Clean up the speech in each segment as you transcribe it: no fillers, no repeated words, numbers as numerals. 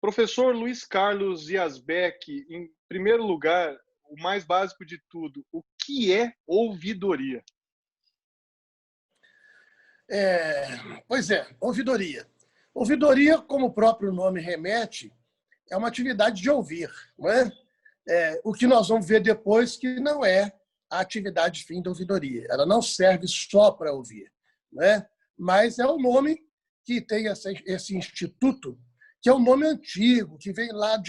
Professor Luiz Carlos Yazbek, em primeiro lugar, o mais básico de tudo, o que é ouvidoria? Pois é, ouvidoria. Ouvidoria, como o próprio nome remete, é uma atividade de ouvir, não é? O que nós vamos ver depois que não é a atividade fim da ouvidoria. Ela não serve só para ouvir, não é? Mas é um nome que tem esse instituto, que é um nome antigo, que vem lá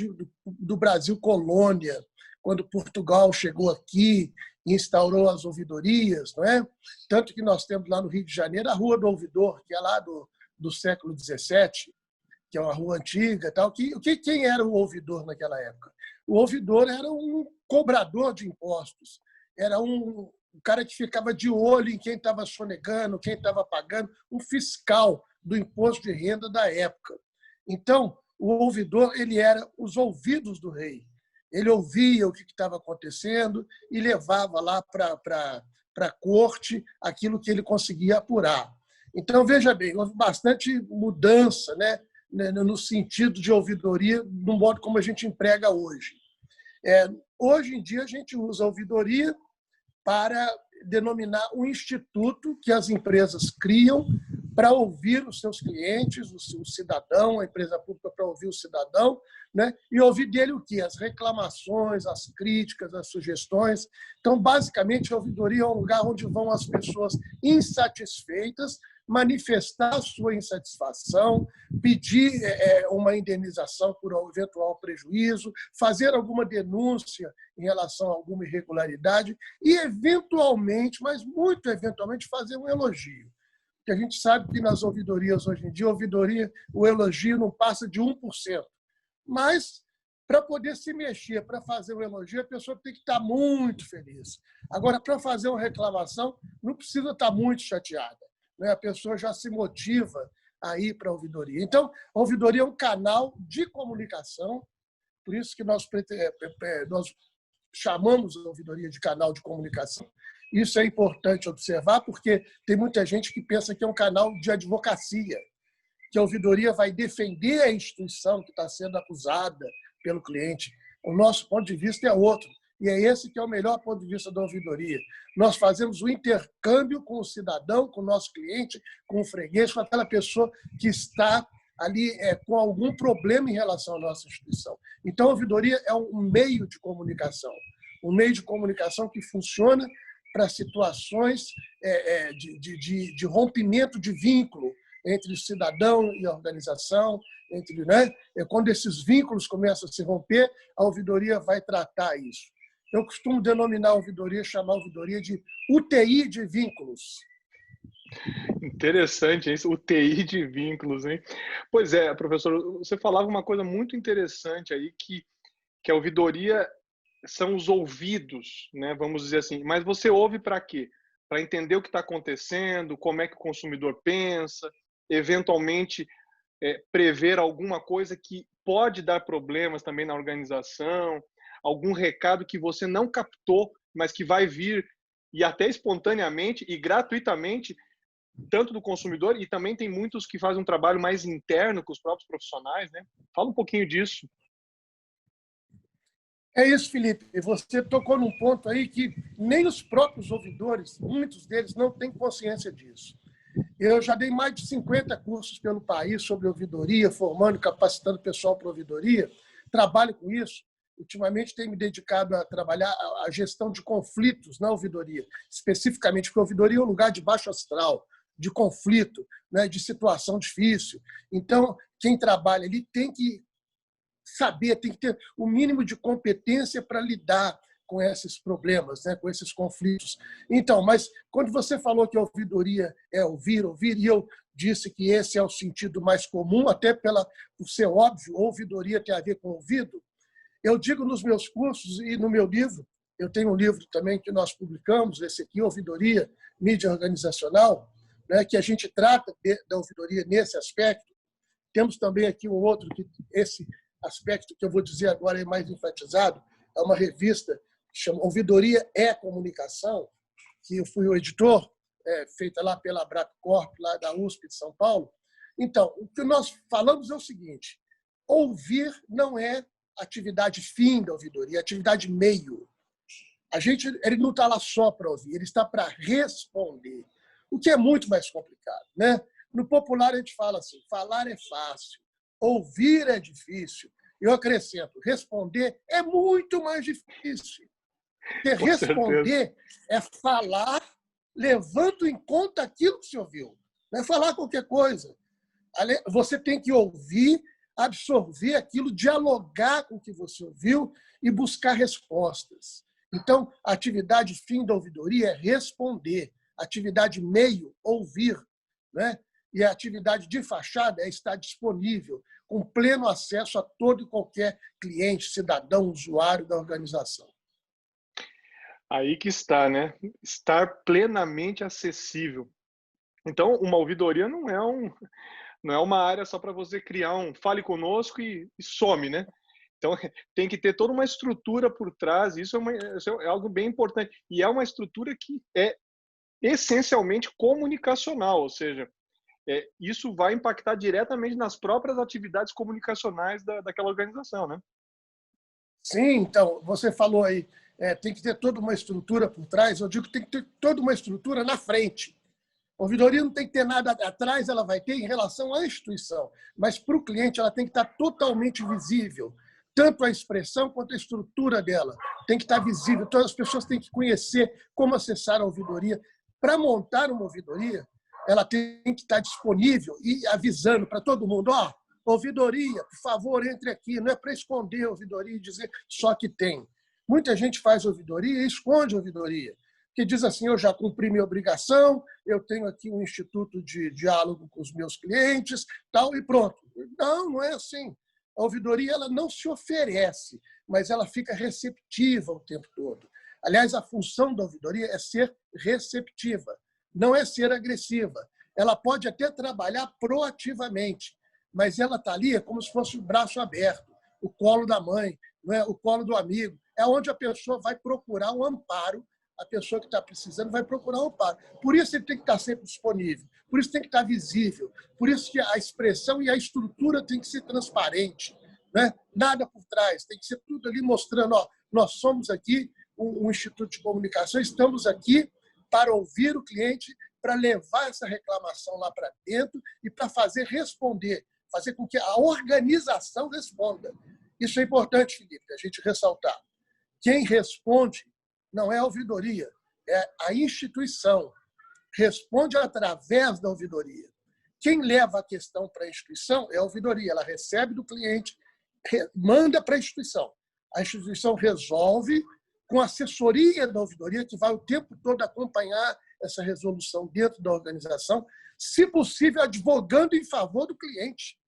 do Brasil colônia, quando Portugal chegou aqui e instaurou as ouvidorias, não é? Tanto que nós temos lá no Rio de Janeiro a Rua do Ouvidor, que é lá do século XVII, que é uma rua antiga, tal. Quem era o ouvidor naquela época? O ouvidor era um cobrador de impostos, era um cara que ficava de olho em quem estava sonegando, quem estava pagando, um fiscal do imposto de renda da época. Então, o ouvidor ele era os ouvidos do rei. Ele ouvia o que estava acontecendo e levava lá para a corte aquilo que ele conseguia apurar. Então, veja bem, houve bastante mudança, né, no sentido de ouvidoria, do modo como a gente emprega hoje. Hoje em dia, a gente usa a ouvidoria para denominar um instituto que as empresas criam para ouvir os seus clientes, o cidadão, a empresa pública para ouvir o cidadão, né? E ouvir dele o quê? As reclamações, as críticas, as sugestões. Então, basicamente, a ouvidoria é um lugar onde vão as pessoas insatisfeitas manifestar a sua insatisfação, pedir uma indenização por eventual prejuízo, fazer alguma denúncia em relação a alguma irregularidade e, eventualmente, mas muito eventualmente, fazer um elogio. Porque a gente sabe que nas ouvidorias hoje em dia, o elogio não passa de 1%. Mas, para poder se mexer, para fazer um elogio, a pessoa tem que estar muito feliz. Agora, para fazer uma reclamação, não precisa estar muito chateada. A pessoa já se motiva a ir para a ouvidoria. Então, a ouvidoria é um canal de comunicação, por isso que nós chamamos a ouvidoria de canal de comunicação. Isso é importante observar, porque tem muita gente que pensa que é um canal de advocacia, que a ouvidoria vai defender a instituição que está sendo acusada pelo cliente. O nosso ponto de vista é outro. E é esse que é o melhor ponto de vista da ouvidoria. Nós fazemos o intercâmbio com o cidadão, com o nosso cliente, com o freguês, com aquela pessoa que está ali com algum problema em relação à nossa instituição. Então, a ouvidoria é um meio de comunicação que funciona para situações de rompimento de vínculo entre o cidadão e a organização, quando esses vínculos começam a se romper, a ouvidoria vai tratar isso. Eu costumo denominar a ouvidoria, chamar a ouvidoria de UTI de vínculos. Interessante isso, UTI de vínculos, hein? Pois é, professor, você falava uma coisa muito interessante aí, que a ouvidoria são os ouvidos, né? Vamos dizer assim. Mas você ouve para quê? Para entender o que está acontecendo, como é que o consumidor pensa, eventualmente prever alguma coisa que pode dar problemas também na organização, algum recado que você não captou, mas que vai vir, e até espontaneamente e gratuitamente, tanto do consumidor, e também tem muitos que fazem um trabalho mais interno com os próprios profissionais, né? Fala um pouquinho disso. É isso, Felipe. Você tocou num ponto aí que nem os próprios ouvidores, muitos deles, não têm consciência disso. Eu já dei mais de 50 cursos pelo país sobre ouvidoria, formando, capacitando o pessoal para ouvidoria. Trabalho com isso. Ultimamente tenho me dedicado a trabalhar a gestão de conflitos na ouvidoria, especificamente porque a ouvidoria é um lugar de baixo astral, de conflito, né, de situação difícil. Então, quem trabalha ali tem que saber, tem que ter o mínimo de competência para lidar com esses problemas, né, com esses conflitos. Então, mas quando você falou que a ouvidoria é ouvir, e eu disse que esse é o sentido mais comum, até por ser óbvio, ouvidoria tem a ver com ouvido, eu digo nos meus cursos e no meu livro, eu tenho um livro também que nós publicamos, esse aqui, Ouvidoria, Mídia Organizacional, né, que a gente trata da ouvidoria nesse aspecto. Temos também aqui um outro, que esse aspecto que eu vou dizer agora é mais enfatizado, é uma revista que chama Ouvidoria é Comunicação, que eu fui o editor, feita lá pela Abraccorp, lá da USP de São Paulo. Então, o que nós falamos é o seguinte: ouvir não é atividade fim da ouvidoria, é atividade meio. Ele não está lá só para ouvir, ele está para responder, o que é muito mais complicado, né? No popular, a gente fala assim, falar é fácil, ouvir é difícil. Eu acrescento, responder é muito mais difícil. Porque responder é falar levando em conta aquilo que você ouviu. Não é falar qualquer coisa. Você tem que ouvir, absorver aquilo, dialogar com o que você ouviu e buscar respostas. Então, a atividade fim da ouvidoria é responder. A atividade meio, ouvir. Né? E a atividade de fachada é estar disponível, com pleno acesso a todo e qualquer cliente, cidadão, usuário da organização. Aí que está, né? Estar plenamente acessível. Então, uma ouvidoria não é uma área só para você criar fale conosco e some, né? Então, tem que ter toda uma estrutura por trás, isso é algo bem importante. E é uma estrutura que é essencialmente comunicacional, ou seja, isso vai impactar diretamente nas próprias atividades comunicacionais daquela organização, né? Sim, então, você falou aí, tem que ter toda uma estrutura por trás, eu digo que tem que ter toda uma estrutura na frente. A ouvidoria não tem que ter nada atrás, ela vai ter em relação à instituição, mas para o cliente ela tem que estar totalmente visível, tanto a expressão quanto a estrutura dela tem que estar visível. Todas as pessoas têm que conhecer como acessar a ouvidoria. Para montar uma ouvidoria, ela tem que estar disponível e avisando para todo mundo, ouvidoria, por favor, entre aqui. Não é para esconder a ouvidoria e dizer só que tem. Muita gente faz ouvidoria e esconde a ouvidoria, que diz assim, eu já cumpri minha obrigação, eu tenho aqui um instituto de diálogo com os meus clientes, tal, e pronto. Não, não é assim. A ouvidoria ela não se oferece, mas ela fica receptiva o tempo todo. Aliás, a função da ouvidoria é ser receptiva, não é ser agressiva. Ela pode até trabalhar proativamente, mas ela está ali como se fosse o braço aberto, o colo da mãe, não é? O colo do amigo. É onde a pessoa vai procurar um amparo, a pessoa que está precisando vai procurar um amparo. Por isso ele tem que estar sempre disponível, por isso tem que estar visível, por isso que a expressão e a estrutura tem que ser transparente. Né? Nada por trás, tem que ser tudo ali mostrando, nós somos aqui um instituto de comunicação, estamos aqui para ouvir o cliente, para levar essa reclamação lá para dentro e para fazer responder, fazer com que a organização responda. Isso é importante, Felipe, a gente ressaltar. Quem responde não é a ouvidoria, é a instituição. Responde através da ouvidoria. Quem leva a questão para a instituição é a ouvidoria. Ela recebe do cliente, manda para a instituição. A instituição resolve com a assessoria da ouvidoria, que vai o tempo todo acompanhar essa resolução dentro da organização, se possível, advogando em favor do cliente.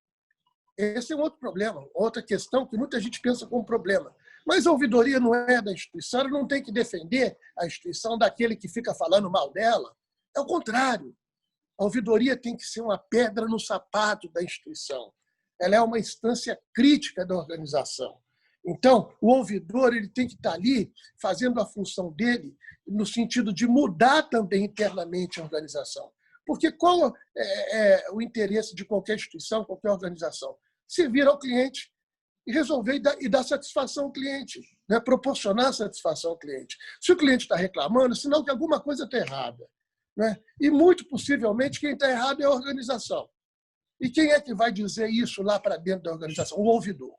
Esse é um outro problema, outra questão que muita gente pensa como problema. Mas a ouvidoria não é da instituição, ela não tem que defender a instituição daquele que fica falando mal dela. É o contrário. A ouvidoria tem que ser uma pedra no sapato da instituição. Ela é uma instância crítica da organização. Então, o ouvidor ele tem que estar ali fazendo a função dele no sentido de mudar também internamente a organização. Porque qual é o interesse de qualquer instituição, qualquer organização? Servir ao cliente e resolver e dar satisfação ao cliente, né? Proporcionar satisfação ao cliente. Se o cliente está reclamando, sinal que alguma coisa está errada. Né? E, muito possivelmente, quem está errado é a organização. E quem é que vai dizer isso lá para dentro da organização? O ouvidor.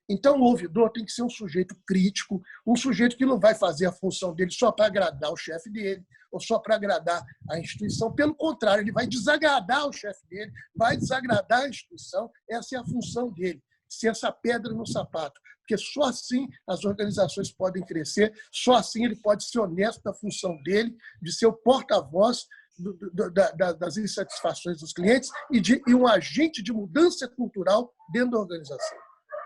Então, o ouvidor tem que ser um sujeito crítico, um sujeito que não vai fazer a função dele só para agradar o chefe dele, ou só para agradar a instituição. Pelo contrário, ele vai desagradar o chefe dele, vai desagradar a instituição. Essa é a função dele, ser essa pedra no sapato. Porque só assim as organizações podem crescer, só assim ele pode ser honesto na função dele, de ser o porta-voz das insatisfações dos clientes e um agente de mudança cultural dentro da organização.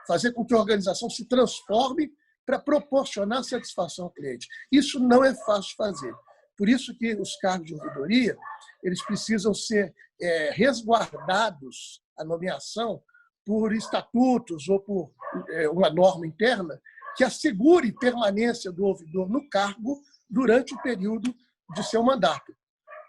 Fazer com que a organização se transforme para proporcionar satisfação ao cliente. Isso não é fácil de fazer. Por isso que os cargos de ouvidoria eles precisam ser resguardados, a nomeação, por estatutos ou por uma norma interna que assegure permanência do ouvidor no cargo durante o período de seu mandato.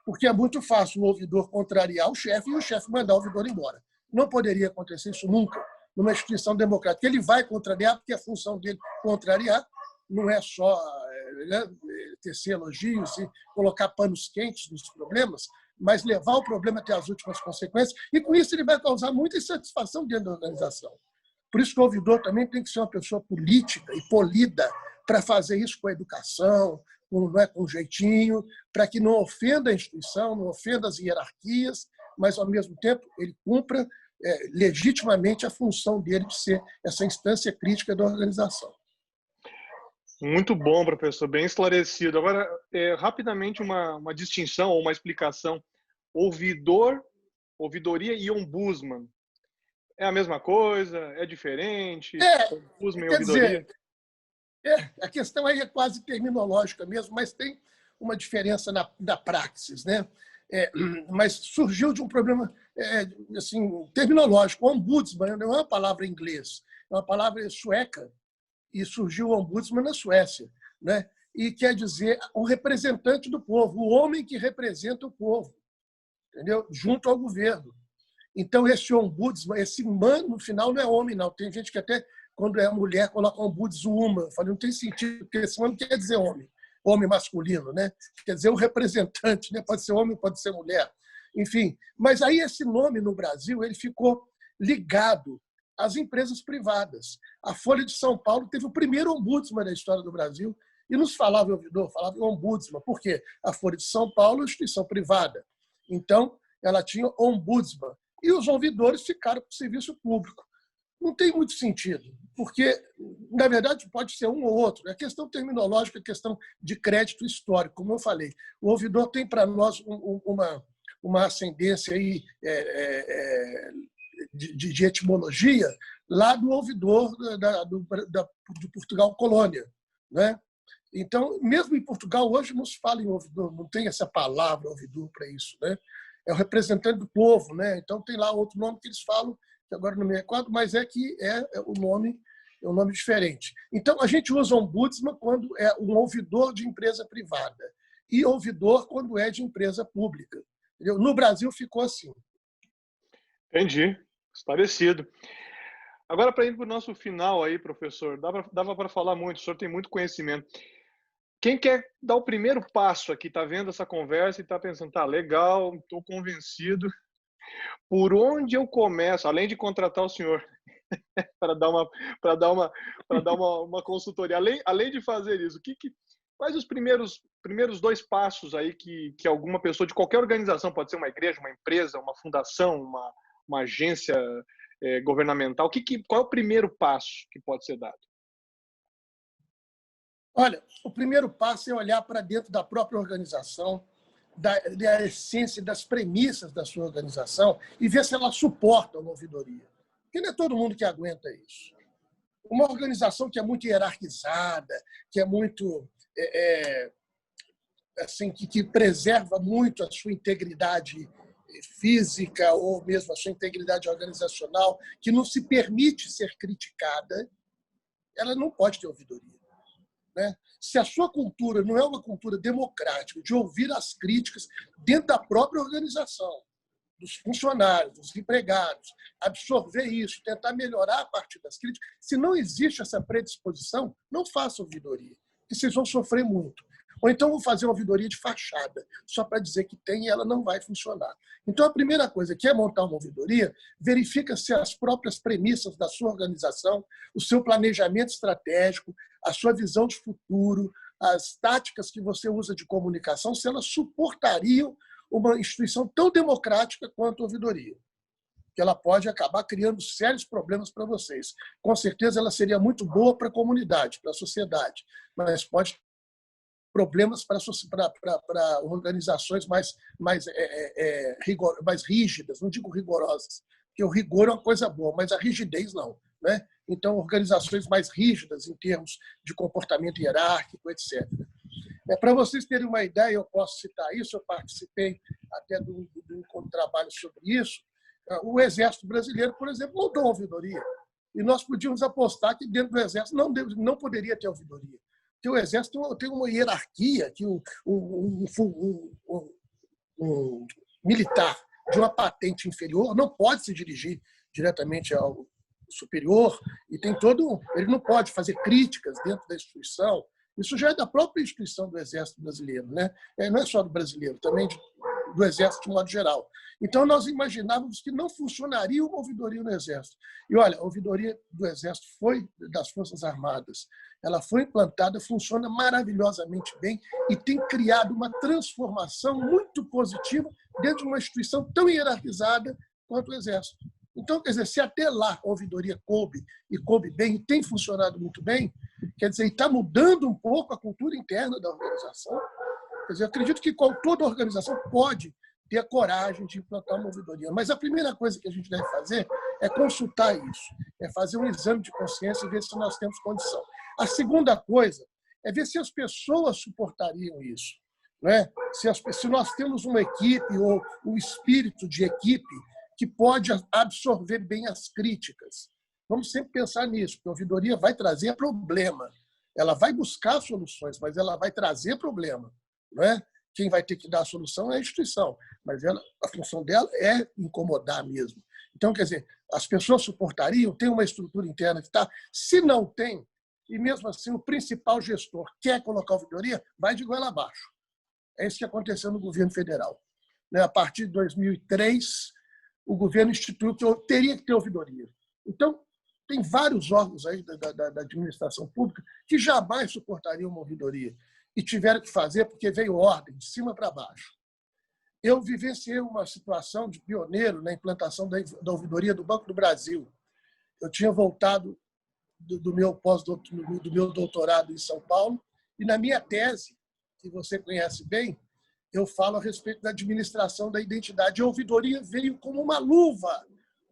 Porque é muito fácil o ouvidor contrariar o chefe e o chefe mandar o ouvidor embora. Não poderia acontecer isso nunca. numa instituição democrática. Ele vai contrariar, porque a função dele contrariar não é só tecer elogios e colocar panos quentes nos problemas, mas levar o problema até as últimas consequências, e com isso ele vai causar muita insatisfação dentro da organização. Por isso que o ouvidor também tem que ser uma pessoa política e polida para fazer isso com a educação, com jeitinho, para que não ofenda a instituição, não ofenda as hierarquias, mas, ao mesmo tempo, ele cumpra legitimamente a função dele de ser essa instância crítica da organização. Muito bom, professor, bem esclarecido. Agora, rapidamente, uma distinção ou uma explicação. Ouvidor, ouvidoria e ombudsman. É a mesma coisa? É diferente? Ombudsman e ouvidoria? A questão aí é quase terminológica mesmo, mas tem uma diferença na praxis, né? Mas surgiu de um problema assim, terminológico. Ombudsman não é uma palavra em inglês, é uma palavra sueca, e surgiu o ombudsman na Suécia, né? E quer dizer o representante do povo, o homem que representa o povo, entendeu? Junto ao governo. Então, esse ombudsman, esse man, no final, não é homem, não. Tem gente que até, quando é mulher, coloca ombudswoman. Eu falei, não tem sentido, porque esse man não quer dizer homem masculino, né? Quer dizer o representante, né? Pode ser homem, pode ser mulher. Enfim, mas aí esse nome no Brasil ele ficou ligado às empresas privadas. A Folha de São Paulo teve o primeiro ombudsman da história do Brasil e nos falava ouvidor, falava ombudsman. Por quê? A Folha de São Paulo é uma instituição privada. Então, ela tinha ombudsman. E os ouvidores ficaram com o serviço público. Não tem muito sentido, porque, na verdade, pode ser um ou outro. É questão terminológica, é questão de crédito histórico, como eu falei. O ouvidor tem para nós uma ascendência aí, de etimologia lá do ouvidor de Portugal Colônia, né? Então, mesmo em Portugal, hoje não se fala em ouvidor, não tem essa palavra ouvidor para isso, né? É o representante do povo, né? Então tem lá outro nome que eles falam, que agora não me recordo, mas o nome é um nome diferente. Então a gente usa ombudsman quando é um ouvidor de empresa privada e ouvidor quando é de empresa pública. Entendeu? No Brasil ficou assim. Entendi, esclarecido. Agora, para ir para o nosso final aí, professor, dava para falar muito, o senhor tem muito conhecimento. Quem quer dar o primeiro passo aqui, está vendo essa conversa e está pensando, tá legal, estou convencido. Por onde eu começo, além de contratar o senhor para dar uma consultoria, além de fazer isso, quais os primeiros 2 passos aí que alguma pessoa de qualquer organização, pode ser uma igreja, uma empresa, uma fundação, uma agência governamental, qual é o primeiro passo que pode ser dado? Olha, o primeiro passo é olhar para dentro da própria organização, da essência, das premissas da sua organização e ver se ela suporta uma ouvidoria. Porque não é todo mundo que aguenta isso. Uma organização que é muito hierarquizada, que é muito assim, que preserva muito a sua integridade física ou mesmo a sua integridade organizacional, que não se permite ser criticada, ela não pode ter ouvidoria. Né? Se a sua cultura não é uma cultura democrática, de ouvir as críticas dentro da própria organização, dos funcionários, dos empregados, absorver isso, tentar melhorar a partir das críticas, se não existe essa predisposição, não faça ouvidoria, porque vocês vão sofrer muito. Ou então vão fazer uma ouvidoria de fachada, só para dizer que tem e ela não vai funcionar. Então, a primeira coisa que é montar uma ouvidoria, verifica se as próprias premissas da sua organização, o seu planejamento estratégico, a sua visão de futuro, as táticas que você usa de comunicação, se elas suportariam uma instituição tão democrática quanto a ouvidoria. Que ela pode acabar criando sérios problemas para vocês. Com certeza, ela seria muito boa para a comunidade, para a sociedade, mas pode problemas para organizações mais rígidas, não digo rigorosas, porque o rigor é uma coisa boa, mas a rigidez não. Né? Então, organizações mais rígidas em termos de comportamento hierárquico, etc. Para vocês terem uma ideia, eu posso citar isso, eu participei até de um trabalho sobre isso. O Exército Brasileiro, por exemplo, montou uma ouvidoria. E nós podíamos apostar que dentro do Exército não poderia ter ouvidoria. Porque o Exército tem uma hierarquia que um militar de uma patente inferior não pode se dirigir diretamente ao superior e tem todo... Ele não pode fazer críticas dentro da instituição. Isso já é da própria instituição do Exército Brasileiro, né? Não é só do brasileiro, também do Exército de modo geral. Então, nós imaginávamos que não funcionaria uma ouvidoria no Exército. E, olha, a ouvidoria do Exército foi das Forças Armadas. Ela foi implantada, funciona maravilhosamente bem e tem criado uma transformação muito positiva dentro de uma instituição tão hierarquizada quanto o Exército. Então, quer dizer, se até lá a ouvidoria coube, e coube bem, e tem funcionado muito bem, quer dizer, está mudando um pouco a cultura interna da organização. Quer dizer, eu acredito que toda organização pode ter a coragem de implantar uma ouvidoria. Mas a primeira coisa que a gente deve fazer é consultar isso, é fazer um exame de consciência e ver se nós temos condição. A segunda coisa é ver se as pessoas suportariam isso. Né? Se nós temos uma equipe ou um espírito de equipe que pode absorver bem as críticas. Vamos sempre pensar nisso, porque a ouvidoria vai trazer problema. Ela vai buscar soluções, mas ela vai trazer problema. Não é? Quem vai ter que dar a solução é a instituição, mas a função dela é incomodar mesmo. Então, quer dizer, as pessoas suportariam, tem uma estrutura interna que está. Se não tem, e mesmo assim o principal gestor quer colocar a ouvidoria, vai de goela abaixo. É isso que aconteceu no governo federal. A partir de 2003, o governo instituiu que teria que ter ouvidoria. Então, tem vários órgãos aí da administração pública que jamais suportariam uma ouvidoria e tiveram que fazer porque veio ordem de cima para baixo. Eu vivenciei uma situação de pioneiro na implantação da ouvidoria do Banco do Brasil. Eu tinha voltado do meu doutorado em São Paulo e na minha tese, que você conhece bem, eu falo a respeito da administração da identidade. A ouvidoria veio como uma luva,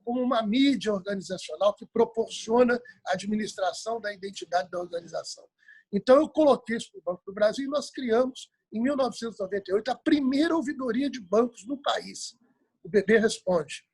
como uma mídia organizacional que proporciona a administração da identidade da organização. Então, eu coloquei isso para o Banco do Brasil e nós criamos, em 1998, a primeira ouvidoria de bancos no país. O BB Responde.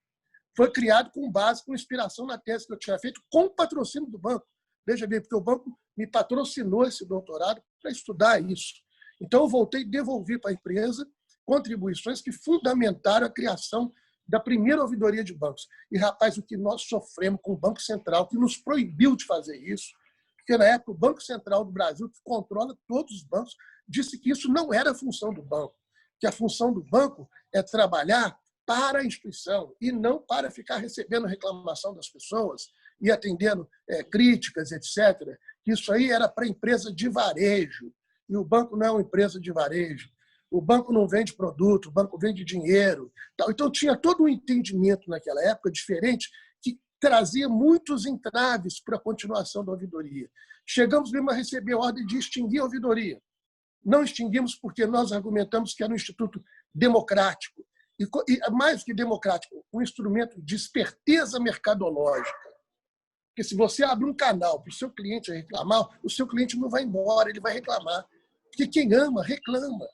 Foi criado com base, com inspiração na tese que eu tinha feito, com o patrocínio do banco. Veja bem, porque o banco me patrocinou esse doutorado para estudar isso. Então, eu voltei e devolvi para a empresa contribuições que fundamentaram a criação da primeira ouvidoria de bancos. E, rapaz, o que nós sofremos com o Banco Central, que nos proibiu de fazer isso, porque, na época, o Banco Central do Brasil, que controla todos os bancos, disse que isso não era a função do banco, que a função do banco é trabalhar para a instituição e não para ficar recebendo reclamação das pessoas e atendendo críticas, etc. Isso aí era para empresa de varejo. E o banco não é uma empresa de varejo. O banco não vende produto, o banco vende dinheiro. Então, tinha todo um entendimento naquela época diferente que trazia muitos entraves para a continuação da ouvidoria. Chegamos mesmo a receber ordem de extinguir a ouvidoria. Não extinguimos porque nós argumentamos que era um instituto democrático. E mais do que democrático, um instrumento de esperteza mercadológica. Porque se você abre um canal para o seu cliente reclamar, o seu cliente não vai embora, ele vai reclamar. Porque quem ama, reclama.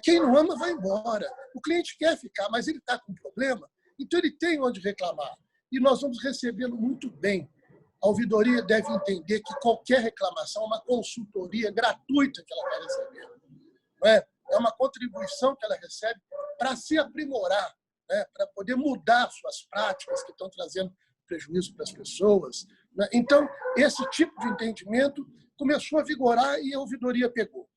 Quem não ama, vai embora. O cliente quer ficar, mas ele está com problema, então ele tem onde reclamar. E nós vamos recebê-lo muito bem. A ouvidoria deve entender que qualquer reclamação é uma consultoria gratuita que ela vai receber. É uma contribuição que ela recebe para se aprimorar, para poder mudar suas práticas que estão trazendo prejuízo para as pessoas. Então, esse tipo de entendimento começou a vigorar e a ouvidoria pegou.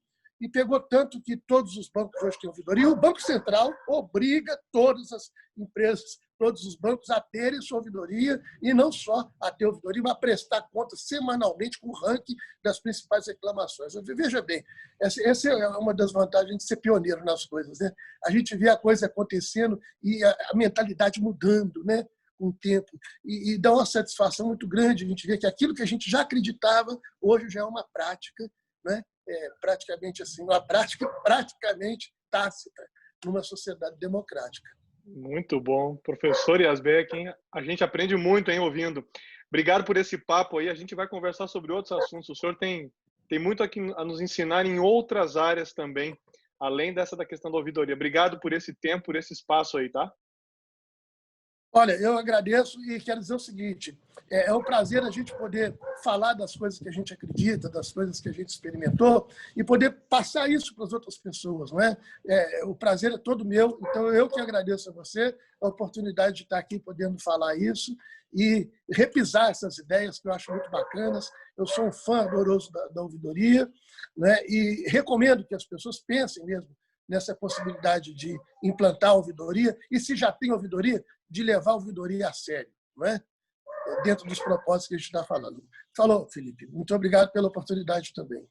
E pegou tanto que todos os bancos hoje têm ouvidoria. E o Banco Central obriga todas as empresas, todos os bancos a terem sua ouvidoria e não só a ter ouvidoria, mas a prestar conta semanalmente com o ranking das principais reclamações. Veja bem, essa é uma das vantagens de ser pioneiro nas coisas. A gente vê a coisa acontecendo e a mentalidade mudando, com o tempo. E dá uma satisfação muito grande. A gente vê que aquilo que a gente já acreditava, hoje já é uma prática, praticamente assim, uma prática praticamente tácita numa sociedade democrática. Muito bom. Professor Yazbek, hein? A gente aprende muito, hein, ouvindo. Obrigado por esse papo aí. A gente vai conversar sobre outros assuntos. O senhor tem muito aqui a nos ensinar em outras áreas também, além dessa da questão da ouvidoria. Obrigado por esse tempo, por esse espaço aí, tá? Olha, eu agradeço e quero dizer o seguinte, é um prazer a gente poder falar das coisas que a gente acredita, das coisas que a gente experimentou e poder passar isso para as outras pessoas, não é? O prazer é todo meu, então eu que agradeço a você a oportunidade de estar aqui podendo falar isso e repisar essas ideias que eu acho muito bacanas. Eu sou um fã adoroso da ouvidoria, né? E recomendo que as pessoas pensem mesmo nessa possibilidade de implantar a ouvidoria e, se já tem ouvidoria, de levar a ouvidoria a sério, não é? Dentro dos propósitos que a gente está falando. Falou, Felipe. Muito obrigado pela oportunidade também.